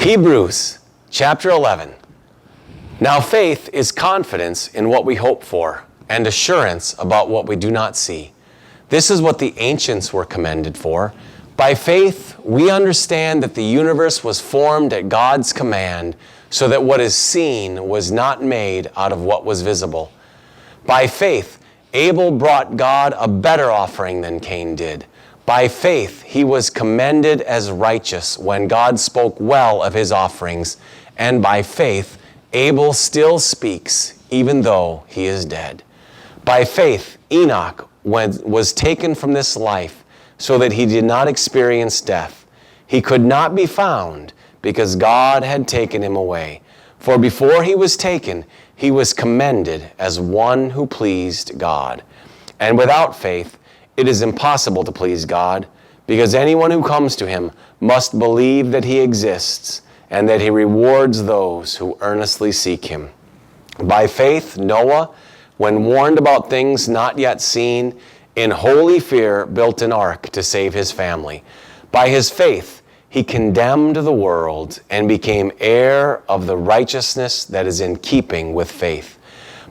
Hebrews chapter 11. Now faith is confidence in what we hope for and assurance about what we do not see. This is what the ancients were commended for. By faith, we understand that the universe was formed at God's command, so that what is seen was not made out of what was visible. By faith, Abel brought God a better offering than Cain did. By faith, he was commended as righteous when God spoke well of his offerings. And by faith, Abel still speaks, even though he is dead. By faith, Enoch was taken from this life so that he did not experience death. He could not be found because God had taken him away. For before he was taken, he was commended as one who pleased God. And without faith, it is impossible to please God, because anyone who comes to him must believe that he exists and that he rewards those who earnestly seek him. By faith, Noah, when warned about things not yet seen, in holy fear built an ark to save his family. By his faith, he condemned the world and became heir of the righteousness that is in keeping with faith.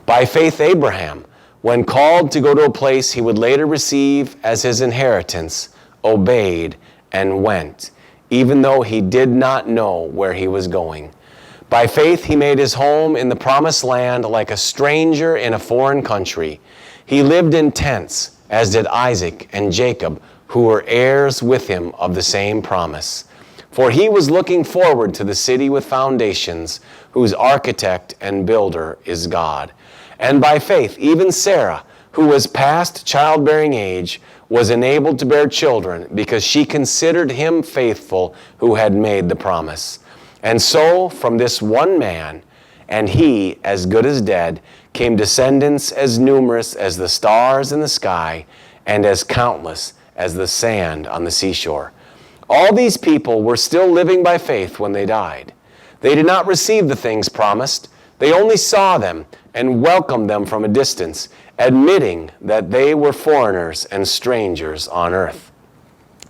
By faith, Abraham, when called to go to a place he would later receive as his inheritance, obeyed and went, even though he did not know where he was going. By faith, he made his home in the promised land like a stranger in a foreign country. He lived in tents, as did Isaac and Jacob, who were heirs with him of the same promise. For he was looking forward to the city with foundations, whose architect and builder is God. And by faith, even Sarah, who was past childbearing age, was enabled to bear children because she considered him faithful who had made the promise. And so, from this one man, and he as good as dead, came descendants as numerous as the stars in the sky and as countless as the sand on the seashore. All these people were still living by faith when they died. They did not receive the things promised. They only saw them and welcomed them from a distance, admitting that they were foreigners and strangers on earth.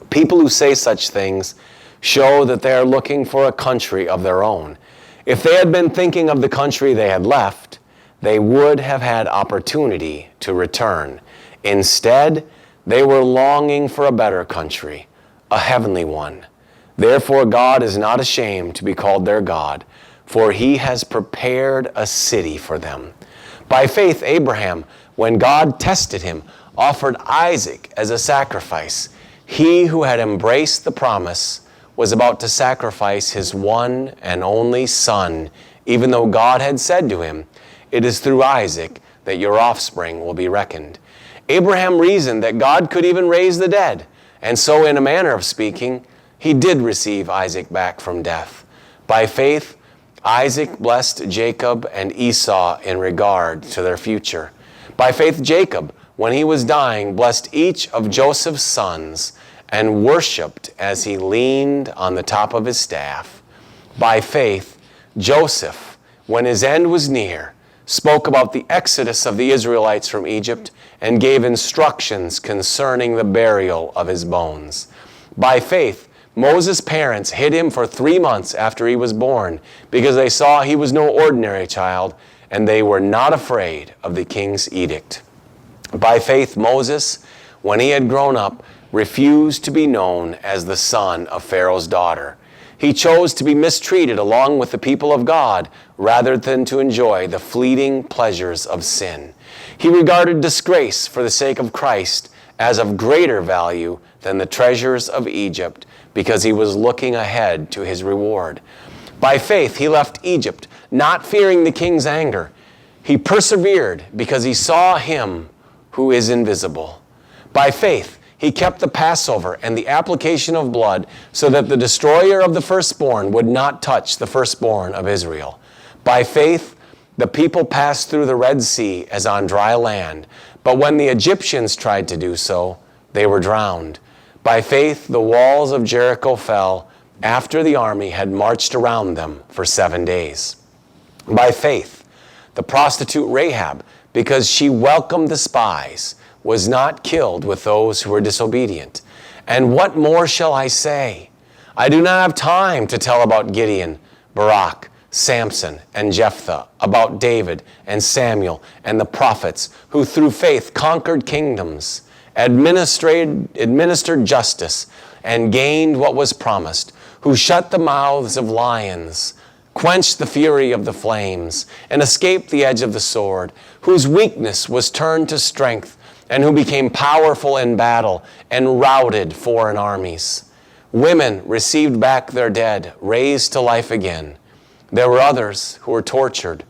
People who say such things show that they are looking for a country of their own. If they had been thinking of the country they had left, they would have had opportunity to return. Instead, they were longing for a better country, a heavenly one. Therefore, God is not ashamed to be called their God, for he has prepared a city for them. By faith, Abraham, when God tested him, offered Isaac as a sacrifice. He who had embraced the promise was about to sacrifice his one and only son, even though God had said to him, "It is through Isaac that your offspring will be reckoned." Abraham reasoned that God could even raise the dead, and so in a manner of speaking, he did receive Isaac back from death. By faith, Isaac blessed Jacob and Esau in regard to their future. By faith, Jacob, when he was dying, blessed each of Joseph's sons and worshiped as he leaned on the top of his staff. By faith, Joseph, when his end was near, spoke about the exodus of the Israelites from Egypt and gave instructions concerning the burial of his bones. By faith, Moses' parents hid him for 3 months after he was born because they saw he was no ordinary child, and they were not afraid of the king's edict. By faith, Moses, when he had grown up, refused to be known as the son of Pharaoh's daughter. He chose to be mistreated along with the people of God rather than to enjoy the fleeting pleasures of sin. He regarded disgrace for the sake of Christ as of greater value than the treasures of Egypt, because he was looking ahead to his reward. By faith, he left Egypt, not fearing the king's anger. He persevered because he saw him who is invisible. By faith, he kept the Passover and the application of blood so that the destroyer of the firstborn would not touch the firstborn of Israel. By faith, the people passed through the Red Sea as on dry land, but when the Egyptians tried to do so, they were drowned. By faith, the walls of Jericho fell after the army had marched around them for 7 days. By faith, the prostitute Rahab, because she welcomed the spies, was not killed with those who were disobedient. And what more shall I say? I do not have time to tell about Gideon, Barak, Samson, and Jephthah, about David and Samuel and the prophets who through faith conquered kingdoms, administered justice, and gained what was promised, who shut the mouths of lions, quenched the fury of the flames, and escaped the edge of the sword, whose weakness was turned to strength, and who became powerful in battle and routed foreign armies. Women received back their dead, raised to life again. There were others who were tortured,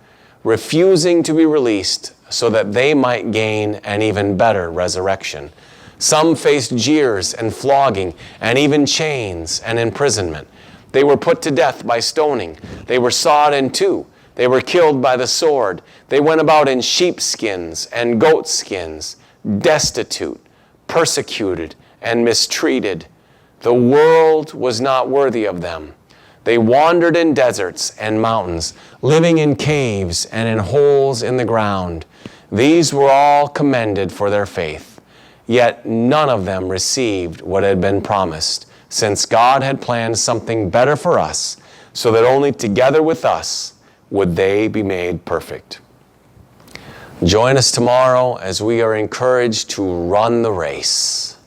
refusing to be released so that they might gain an even better resurrection. Some faced jeers and flogging and even chains and imprisonment. They were put to death by stoning. They were sawed in two. They were killed by the sword. They went about in sheepskins and goatskins, destitute, persecuted, and mistreated. The world was not worthy of them. They wandered in deserts and mountains, living in caves and in holes in the ground. These were all commended for their faith. Yet none of them received what had been promised, since God had planned something better for us, so that only together with us would they be made perfect. Join us tomorrow as we are encouraged to run the race.